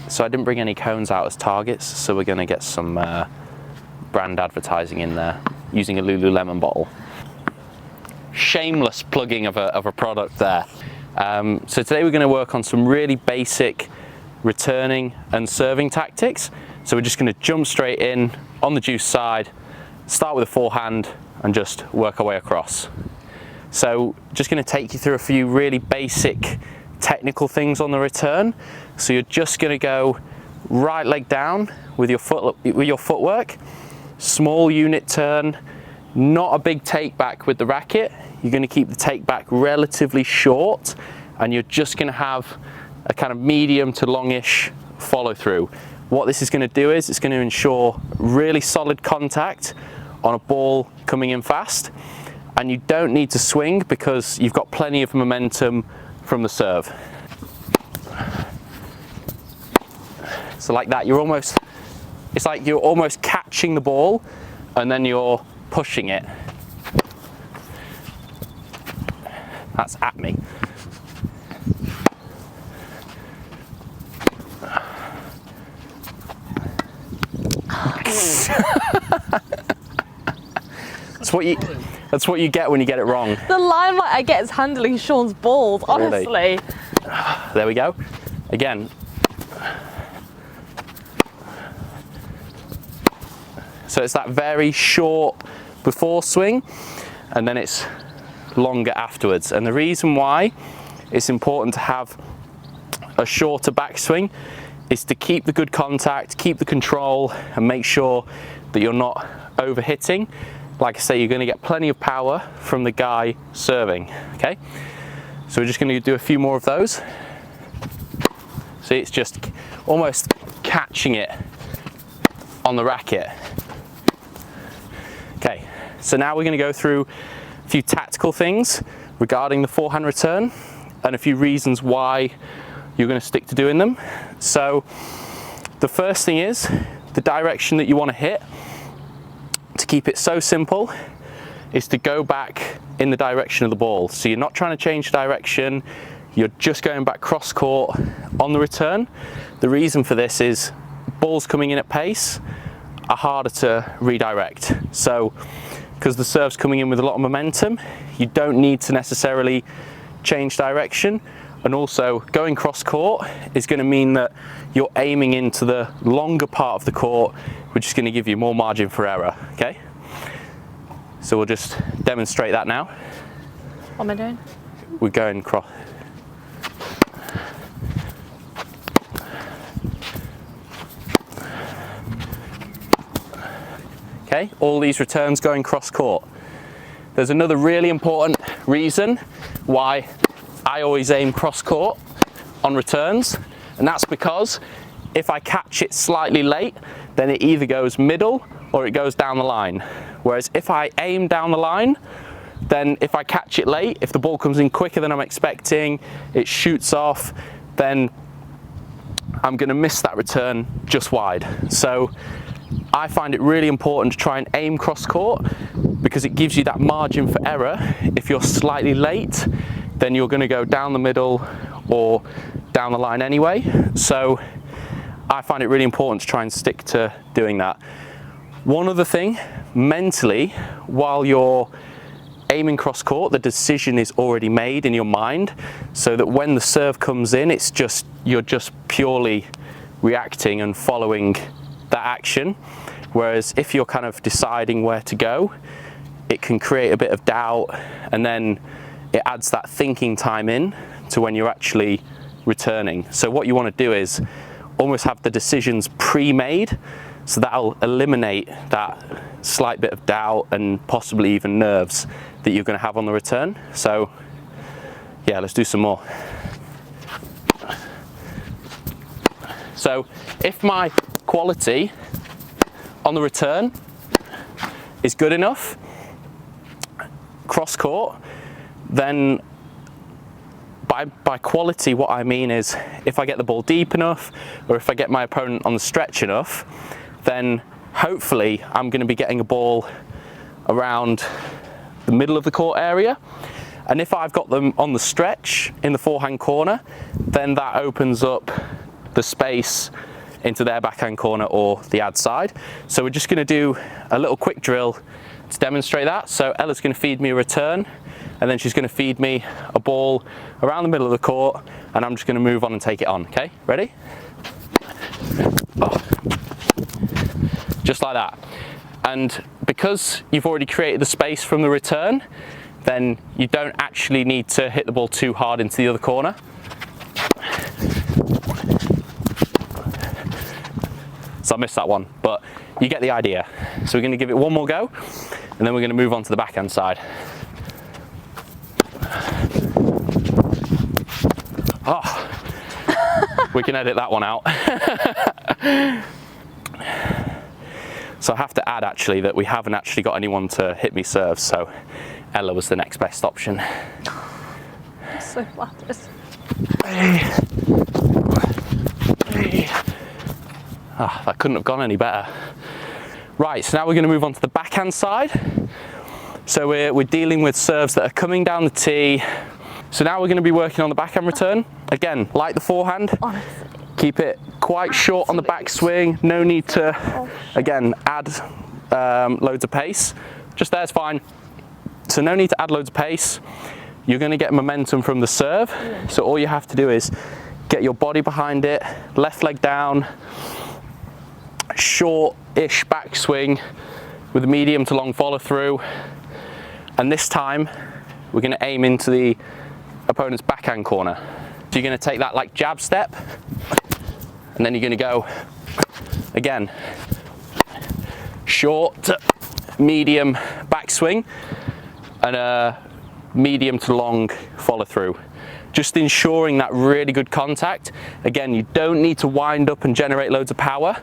So I didn't bring any cones out as targets, so we're going to get some brand advertising in there using a Lululemon bottle. Shameless plugging of a product there. So today we're going to work on some really basic returning and serving tactics. So we're just going to jump straight in on the deuce side, start with a forehand and just work our way across. So just going to take you through a few really basic technical things on the return. So you're just going to go right leg down with your footwork, small unit turn, not a big take back with the racket. You're going to keep the take back relatively short, and you're just going to have a kind of medium to longish follow through. What this is going to do is it's going to ensure really solid contact on a ball coming in fast, and you don't need to swing because you've got plenty of momentum from the serve. So like that, it's like you're almost catching the ball and then you're pushing it. That's at me. That's what you get when you get it wrong. The limelight I get is handling Sean's balls, honestly. Really? There we go. Again. So it's that very short before swing, and then it's longer afterwards. And the reason why it's important to have a shorter backswing is to keep the good contact, keep the control, and make sure that you're not overhitting. Like I say, you're going to get plenty of power from the guy serving, okay? So we're just going to do a few more of those. See, it's just almost catching it on the racket. Okay, so now we're going to go through a few tactical things regarding the forehand return and a few reasons why you're going to stick to doing them. So the first thing is the direction that you want to hit. To keep it so simple is to go back in the direction of the ball. So you're not trying to change direction, you're just going back cross court on the return. The reason for this is balls coming in at pace are harder to redirect. So because the serve's coming in with a lot of momentum, you don't need to necessarily change direction. And also going cross court is going to mean that you're aiming into the longer part of the court, which is going to give you more margin for error, okay? So we'll just demonstrate that now. What am I doing? We're going cross. Okay, all these returns going cross court. There's another really important reason why I always aim cross court on returns, and that's because if I catch it slightly late, then it either goes middle or it goes down the line. Whereas if I aim down the line, then if I catch it late, if the ball comes in quicker than I'm expecting, it shoots off, then I'm going to miss that return just wide. So I find it really important to try and aim cross court because it gives you that margin for error. If you're slightly late, then you're going to go down the middle or down the line anyway. So I find it really important to try and stick to doing that. One other thing, mentally, while you're aiming cross court, the decision is already made in your mind, so that when the serve comes in, you're just purely reacting and following that action. Whereas if you're kind of deciding where to go, it can create a bit of doubt, and then it adds that thinking time in to when you're actually returning. So what you want to do is almost have the decisions pre-made, so that'll eliminate that slight bit of doubt and possibly even nerves that you're going to have on the return. So yeah, let's do some more. So if my quality on the return is good enough cross court, then by quality what I mean is if I get the ball deep enough, or if I get my opponent on the stretch enough, then hopefully I'm going to be getting a ball around the middle of the court area. And if I've got them on the stretch in the forehand corner, then that opens up the space into their backhand corner or the ad side. So we're just going to do a little quick drill to demonstrate that. So Ella's going to feed me a return, and then she's going to feed me a ball around the middle of the court, and I'm just going to move on and take it on. Okay, ready? Oh. Just like that. And because you've already created the space from the return, then you don't actually need to hit the ball too hard into the other corner. So I missed that one, but you get the idea. So we're going to give it one more go, and then we're going to move on to the backhand side. Oh, we can edit that one out. So I have to add actually that we haven't actually got anyone to hit me serves, so Ella was the next best option. I'm so flattered. Ah, that couldn't have gone any better. Right, so now we're going to move on to the backhand side. So we're dealing with serves that are coming down the tee. So now we're going to be working on the backhand return. Again, like the forehand, Honestly. keep it quite short on the backswing. No need to, again, add loads of pace. Just there's fine. So no need to add loads of pace. You're going to get momentum from the serve. So all you have to do is get your body behind it, left leg down, short-ish backswing with a medium to long follow through. And this time we're going to aim into the opponent's backhand corner. So you're going to take that like jab step, and then you're going to go again, short, medium backswing, and a medium to long follow through. Just ensuring that really good contact. Again, you don't need to wind up and generate loads of power.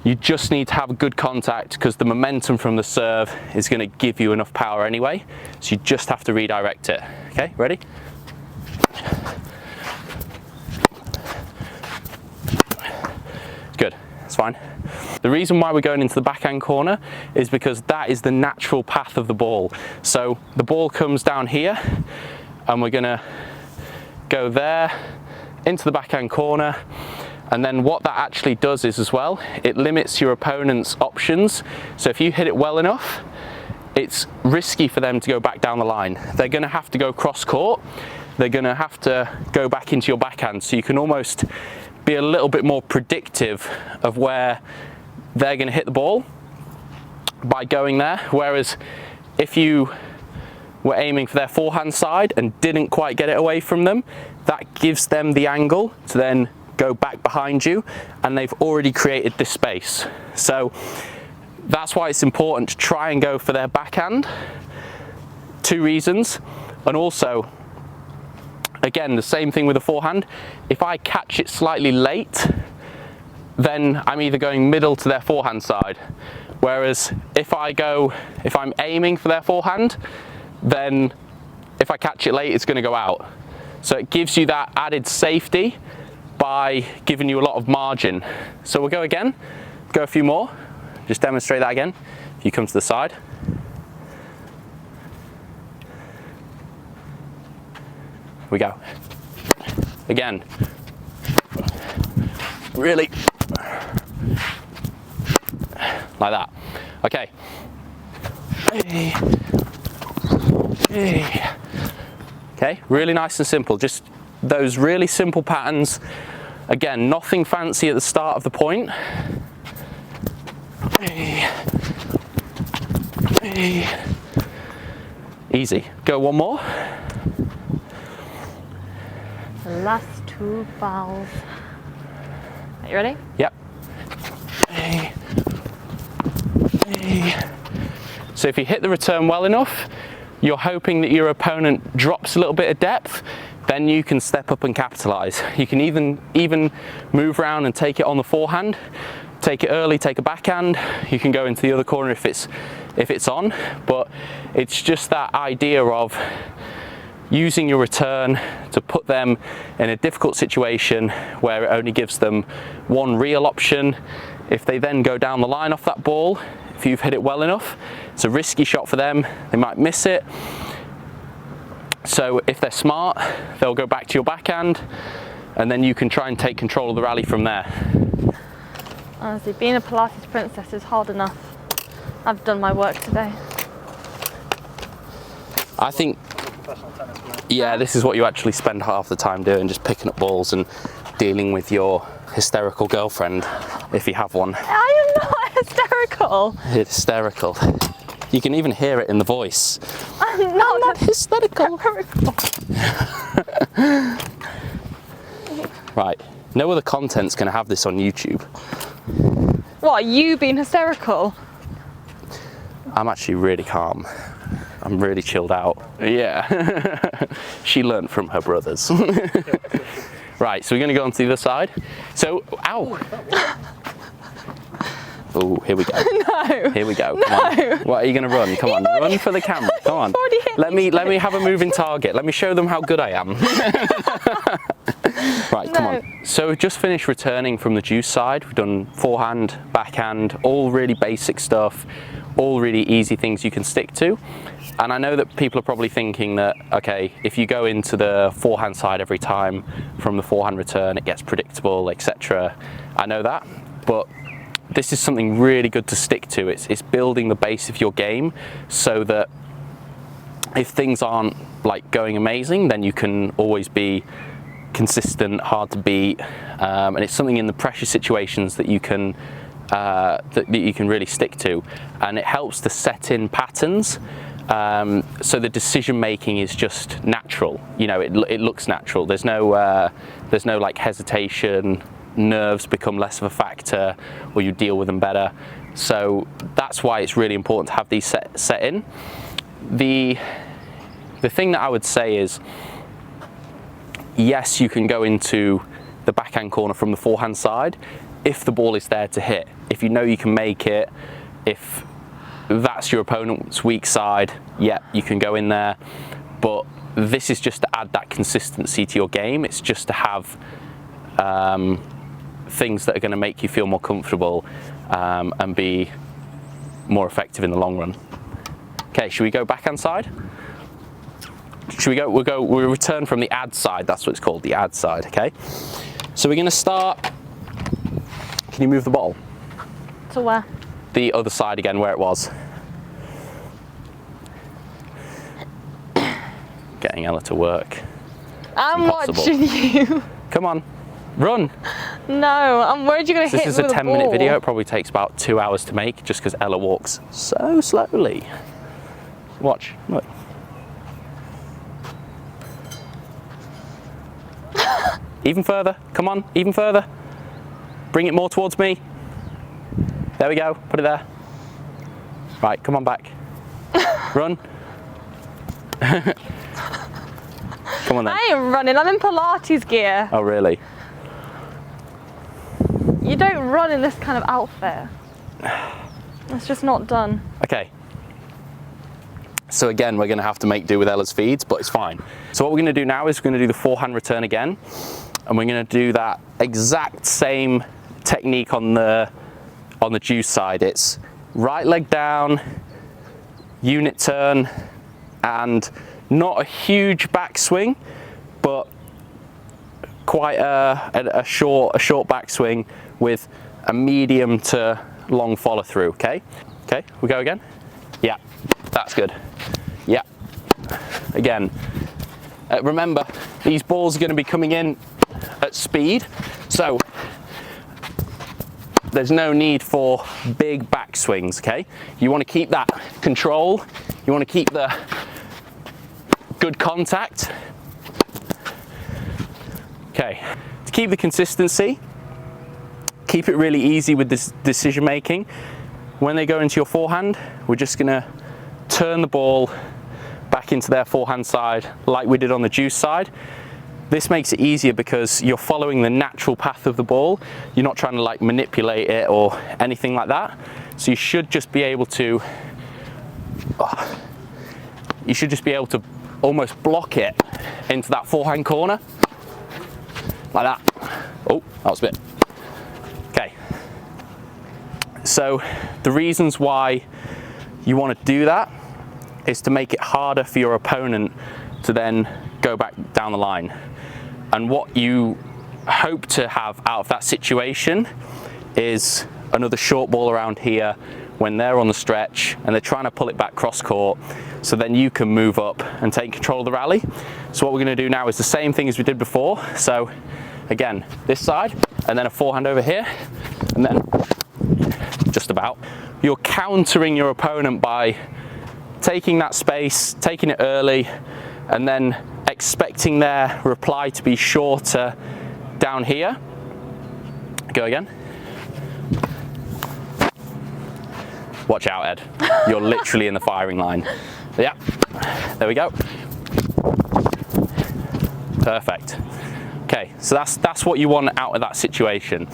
You just need to have good contact because the momentum from the serve is going to give you enough power anyway. So you just have to redirect it. Okay, ready? Good, that's fine. The reason why we're going into the backhand corner is because that is the natural path of the ball. So the ball comes down here, and we're going to go there into the backhand corner. And then what that actually does is as well, it limits your opponent's options. So if you hit it well enough, it's risky for them to go back down the line. They're going to have to go cross court. They're going to have to go back into your backhand. So you can almost be a little bit more predictive of where they're going to hit the ball by going there. Whereas if you were aiming for their forehand side and didn't quite get it away from them, that gives them the angle to then go back behind you, and they've already created this space. So that's why it's important to try and go for their backhand. 2 reasons. And also, again, the same thing with the forehand. If I catch it slightly late, then I'm either going middle to their forehand side. Whereas if I'm aiming for their forehand, then if I catch it late, it's going to go out. So it gives you that added safety by giving you a lot of margin. So we'll go again, go a few more, just demonstrate that again. If you come to the side. We go. Again. Really. Like that. Okay. Okay, really nice and simple. Just those really simple patterns. Again, nothing fancy at the start of the point. Easy. Go one more. The last 2 balls. Are you ready? Yep. So if you hit the return well enough, you're hoping that your opponent drops a little bit of depth, then you can step up and capitalize. You can even move around and take it on the forehand, take it early, take a backhand. You can go into the other corner if it's on, but it's just that idea of using your return to put them in a difficult situation where it only gives them one real option. If they then go down the line off that ball, if you've hit it well enough, it's a risky shot for them. They might miss it. So if they're smart, they'll go back to your backhand, and then you can try and take control of the rally from there. Honestly, being a Pilates princess is hard enough. I've done my work today. I think, yeah, this is what you actually spend half the time doing, just picking up balls and dealing with your hysterical girlfriend, if you have one. I am not hysterical. Hysterical. You can even hear it in the voice. I'm not hysterical. Right, no other content's going to have this on YouTube. What, you being hysterical? I'm actually really calm. I'm really chilled out. Yeah. She learnt from her brothers. Right, so we're going to go on to the other side. So, ow! Oh, here we go. No. Here we go. No. Come on. What are you going to run? Come on, run for the camera. Come on. Let me have a moving target. Let me show them how good I am. Right, come on. So we've just finished returning from the juice side. We've done forehand, backhand, all really basic stuff, all really easy things you can stick to. And I know that people are probably thinking that, okay, if you go into the forehand side every time from the forehand return, it gets predictable, etc. I know that, but this is something really good to stick to. It's building the base of your game so that if things aren't like going amazing, then you can always be consistent, hard to beat, and it's something in the pressure situations that you can that you can really stick to, and it helps to set in patterns. So the decision making is just natural. You know, it looks natural. There's no like hesitation. Nerves become less of a factor, or you deal with them better. So that's why it's really important to have these set in. The thing that I would say is, yes, you can go into the backhand corner from the forehand side if the ball is there to hit. If you know you can make it, if that's your opponent's weak side, yeah, you can go in there. But this is just to add that consistency to your game. It's just to have things that are going to make you feel more comfortable and be more effective in the long run. Okay, should we go backhand side? Should we go? We'll return from the ad side. That's what it's called, the ad side. Okay. So we're going to start. Can you move the ball? To where? The other side again, where it was. Getting Ella to work. I'm impossible. watching you. Come on, run. No, I'm worried you're going to hit me with a ball. This is a 10-minute video. It probably takes about 2 hours to make, just because Ella walks so slowly. Watch, look. Even further, come on, even further. Bring it more towards me. There we go, put it there. Right, come on back. Run. Come on then. I ain't running, I'm in Pilates gear. Oh, really? You don't run in this kind of outfit. It's just not done. Okay. So again, we're going to have to make do with Ella's feeds, but it's fine. So what we're going to do now is we're going to do the forehand return again, and we're going to do that exact same technique on the juice side. It's right leg down, unit turn, and not a huge backswing, but quite a short backswing with a medium to long follow through. Okay, we go again. Yeah, that's good. Yeah, again. Remember, these balls are going to be coming in at speed, so there's no need for big backswings. Okay, you want to keep that control. You want to keep the good contact. Okay, to keep the consistency, keep it really easy with this decision making. When they go into your forehand, we're just gonna turn the ball back into their forehand side like we did on the juice side. This makes it easier because you're following the natural path of the ball. You're not trying to like manipulate it or anything like that. So you should just be able to almost block it into that forehand corner, like that. Oh, that was a bit. Okay. So the reasons why you want to do that is to make it harder for your opponent to then go back down the line. And what you hope to have out of that situation is another short ball around here when they're on the stretch and they're trying to pull it back cross court, so then you can move up and take control of the rally. So what we're going to do now is the same thing as we did before. So again, this side, and then a forehand over here, and then just about. You're countering your opponent by taking that space, taking it early, and then expecting their reply to be shorter down here. Go again. Watch out, Ed. You're literally in the firing line. Yeah, there we go. Perfect. Okay, so that's what you want out of that situation.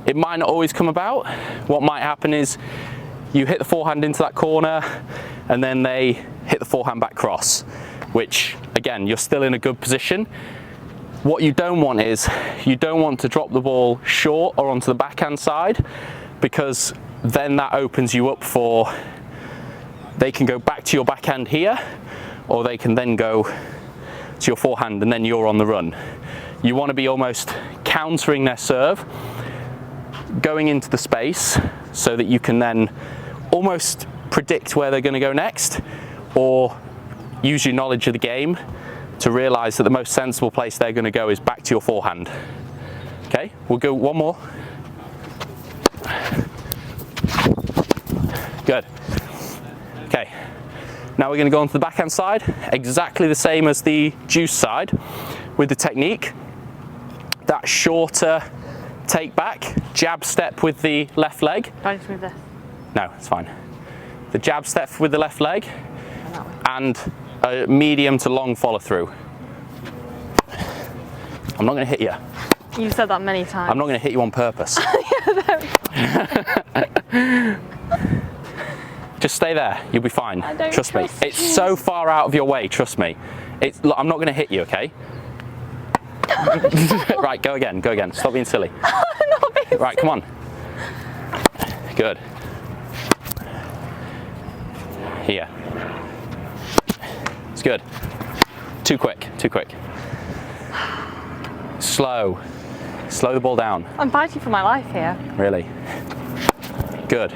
It might not always come about. What might happen is you hit the forehand into that corner and then they hit the forehand back cross, which again, you're still in a good position. What you don't want is, you don't want to drop the ball short or onto the backhand side, because then that opens you up for, they can go back to your backhand here, or they can then go to your forehand and then you're on the run. You want to be almost countering their serve, going into the space so that you can then almost predict where they're going to go next, or use your knowledge of the game to realize that the most sensible place they're going to go is back to your forehand. Okay, we'll go one more. Good. Okay, now we're going to go onto the backhand side, exactly the same as the juice side, with the technique. That shorter take back, jab step with the left leg. Do I just move this? No, it's fine. The jab step with the left leg, and a medium to long follow through. I'm not going to hit you. You've said that many times. I'm not going to hit you on purpose. Just stay there, you'll be fine. I don't trust me. trust It's you. so far out of your way, trust me. Look, I'm not going to hit you, okay? Right, go again, go again. Stop being silly. Right, come on. Good. Here. It's good. Too quick, too quick. Slow. Slow the ball down. I'm fighting for my life here. Really? Good.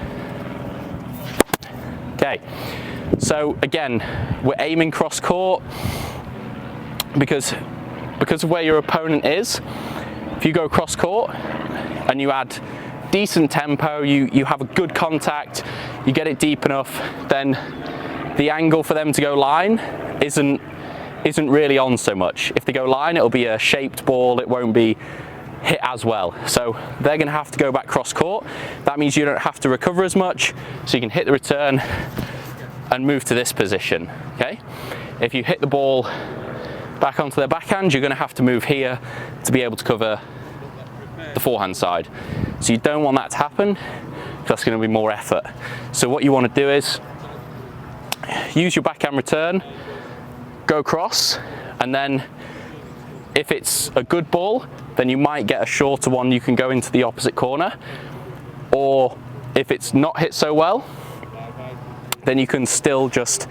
Okay. So again, we're aiming cross court because of where your opponent is. If you go cross court and you add decent tempo, you have a good contact, you get it deep enough, then the angle for them to go line isn't really on so much. If they go line, it'll be a shaped ball, it won't be hit as well. So they're going to have to go back cross court. That means you don't have to recover as much, so you can hit the return and move to this position. Okay? If you hit the ball back onto their backhand, you're going to have to move here to be able to cover the forehand side. So you don't want that to happen, because that's going to be more effort. So what you want to do is use your backhand return, go cross, and then if it's a good ball, then you might get a shorter one, you can go into the opposite corner. Or if it's not hit so well, then you can still just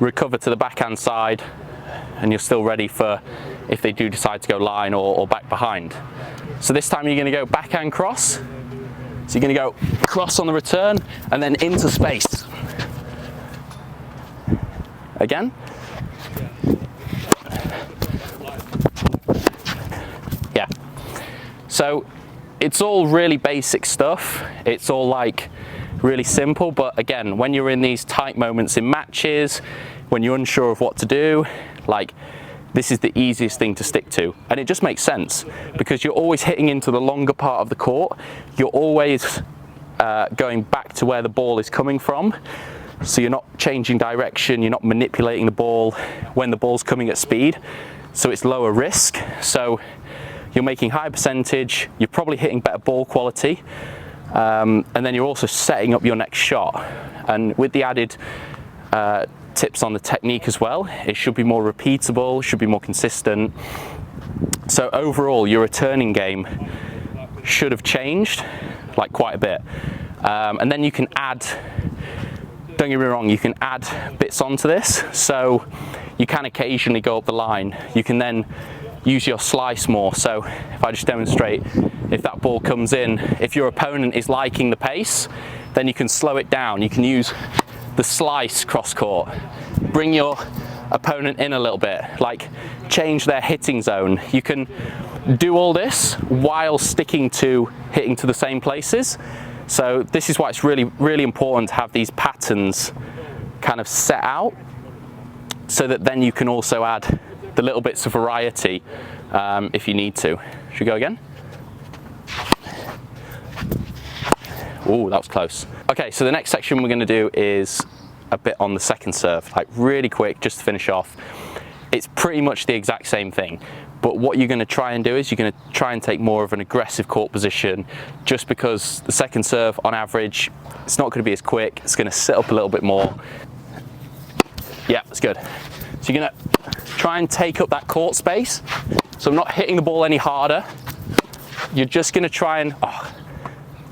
recover to the backhand side, and you're still ready for if they do decide to go line or back behind. So this time you're going to go backhand cross. So you're going to go cross on the return and then into space. Again. Yeah. So it's all really basic stuff. It's all like really simple, but again, when you're in these tight moments in matches, when you're unsure of what to do, like, this is the easiest thing to stick to. And it just makes sense because you're always hitting into the longer part of the court. You're always going back to where the ball is coming from. So you're not changing direction, you're not manipulating the ball when the ball's coming at speed. So it's lower risk. So you're making high percentage, you're probably hitting better ball quality. And then you're also setting up your next shot. And with the added tips on the technique as well, it should be more repeatable, should be more consistent. So overall, your returning game should have changed like quite a bit. And then you can add, don't get me wrong, you can add bits onto this. So you can occasionally go up the line. You can then use your slice more. So if I just demonstrate, if that ball comes in, if your opponent is liking the pace, then you can slow it down. You can use the slice cross court. Bring your opponent in a little bit, like change their hitting zone. You can do all this while sticking to hitting to the same places. So this is why it's really, really important to have these patterns kind of set out, so that then you can also add the little bits of variety if you need to. Should we go again? Ooh, that was close. Okay, so the next section we're going to do is a bit on the second serve, like really quick, just to finish off. It's pretty much the exact same thing, but what you're going to try and do is you're going to try and take more of an aggressive court position, just because the second serve on average, it's not going to be as quick, it's going to sit up a little bit more. Yeah, that's good. So you're going to try and take up that court space. So I'm not hitting the ball any harder. You're just going to try and, oh,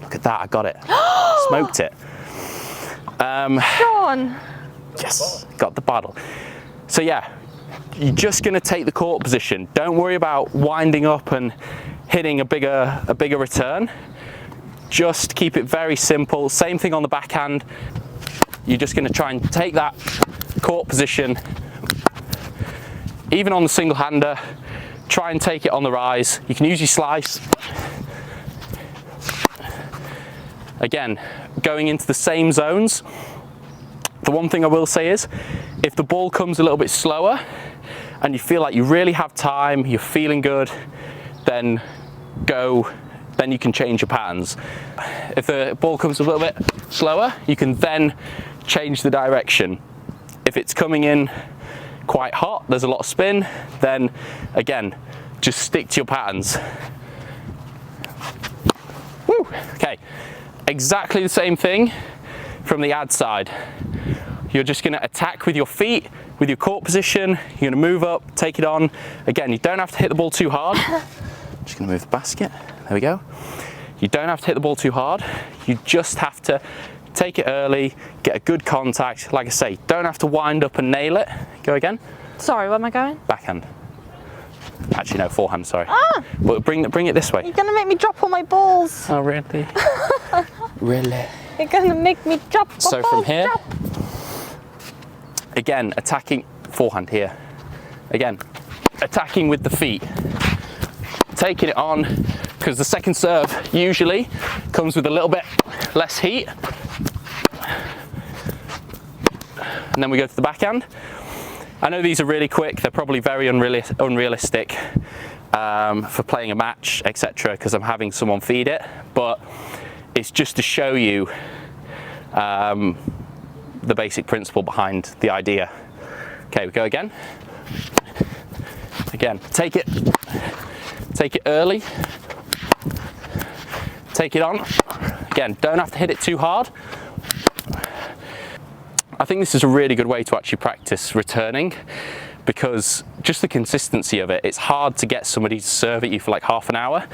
look at that, I got it. Smoked it. Sean! Yes, got the bottle. So yeah, you're just going to take the court position. Don't worry about winding up and hitting a bigger return. Just keep it very simple. Same thing on the backhand. You're just going to try and take that court position. Even on the single hander, try and take it on the rise. You can use your slice. Again, going into the same zones. The one thing I will say is, if the ball comes a little bit slower and you feel like you really have time, you're feeling good, then you can change your patterns. If the ball comes a little bit slower, you can then change the direction. If it's coming in quite hot, there's a lot of spin, then again, just stick to your patterns. Woo! Okay, exactly the same thing from the ad side. You're just going to attack with your feet, with your court position. You're going to move up, take it on. Again, you don't have to hit the ball too hard. Just going to move the basket. There we go. You don't have to hit the ball too hard. You just have to take it early, get a good contact. Like I say, don't have to wind up and nail it. Go again. Sorry, where am I going? Backhand. Actually, no, forehand, sorry. Ah! But bring it this way. You're going to make me drop all my balls. Oh, really? Really? You're going to make me drop my So balls. from here, Drop. again, attacking, forehand here. Again, attacking with the feet. Taking it on, because the second serve usually comes with a little bit less heat. And then we go to the backhand. I know these are really quick, they're probably very unrealistic for playing a match, etc., because I'm having someone feed it, but it's just to show you the basic principle behind the idea. Okay, we go again. Again, take it early, take it on. Again, don't have to hit it too hard. I think this is a really good way to actually practice returning, because just the consistency of it, it's hard to get somebody to serve at you for like half an hour.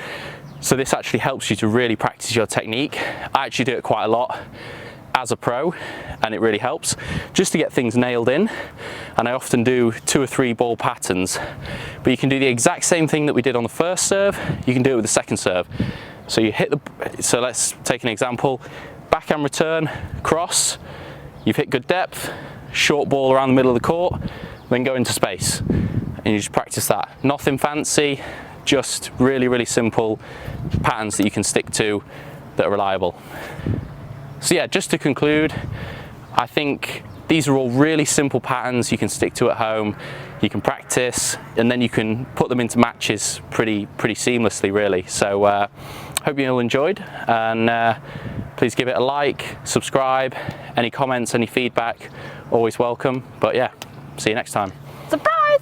So this actually helps you to really practice your technique. I actually do it quite a lot as a pro, and it really helps just to get things nailed in. And I often do 2 or 3 ball patterns, but you can do the exact same thing that we did on the first serve. You can do it with the second serve. So you hit so let's take an example. Backhand return, cross, you've hit good depth, short ball around the middle of the court, then go into space. And you just practice that. Nothing fancy, just really, really simple patterns that you can stick to that are reliable. So yeah, just to conclude, I think these are all really simple patterns you can stick to at home, you can practice, and then you can put them into matches pretty seamlessly, really. So hope you all enjoyed, and please give it a like, subscribe, any comments, any feedback, always welcome. But yeah, see you next time. Surprise!